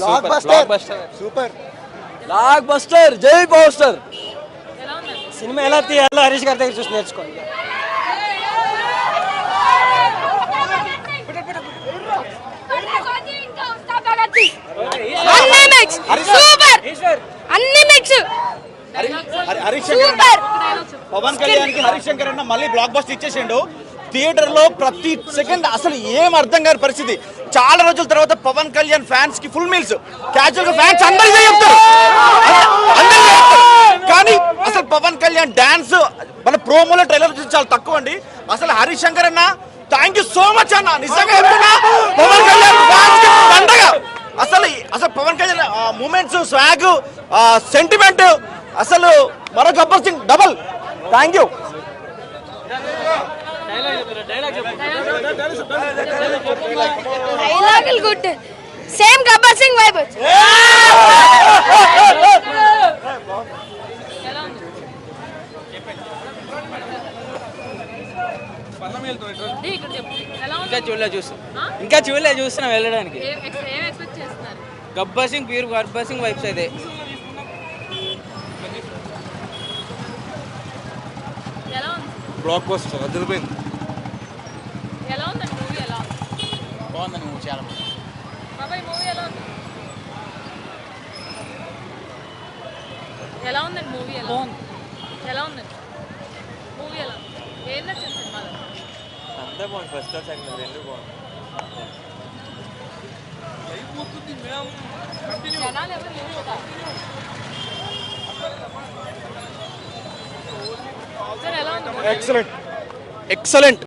Super block buster జై poster. Cinema ఎలా తీయాలో హరీష్ గారి దగ్గర చూసి నేర్చుకోండి. పవన్ కళ్యాణ్ కి హరీష్ శంకర్ అన్న మళ్ళీ బ్లాక్ బస్టర్ ఇచ్చేసిండు. థియేటర్ లో ప్రతి సెకండ్ అసలు ఏం అర్థం కాని పరిస్థితి. చాలా రోజుల తర్వాత పవన్ కళ్యాణ్ ఫ్యాన్స్ కి ఫుల్ మీల్స్. క్యాజువల్ గా ఫ్యాన్స్ అందరికీ చెప్తారు, కానీ అసలు పవన్ కళ్యాణ్ డాన్స్ మన ప్రోమోలో ట్రైలర్ చూసి చాలా తక్కువ అండి. అసలు హరీష్ శంకర్ అన్న థ్యాంక్ యూ సో మచ్ అన్న, నిజంగా చెప్తున్నా. పవన్ కళ్యాణ్ ఫ్యాన్స్ కి పండగ. అసలు Pavan Kalyan moments, swag, sentiment, అసలు మరో Gabbar Singh double. Thank you. డైలాగులు good, same Gabbar Singh vibe. ఇంకా చూడలే చూస్తున్నాం వెళ్ళడానికి. గబ్బర్ సింగ్ ప్యూర్ గబ్బర్ సింగ్ వైబ్స్ అయితే. బ్లాక్ బస్టర్ అదిరిపోయింది. ఎలా ఉందండి మూవీ? ఎలా ఉంది? బాగుందండి మూవీ, చాలా బాబాయ్ మూవీ ఎలా ఉంది? ఎలా ఉందండి మూవీ? ఎలా ఉంది? ఎలా ఉందండి మూవీ? ఎలా ఏం నచ్చింది సినిమాలో? అంతా బాగుంది, ఫస్ట్ క్లాస్ సెకండ్ రెండు బాగుంది. జనాలు ఎవరు లేరు కదా. సార్ ఎలా ఉంది? ఎక్సలెంట్.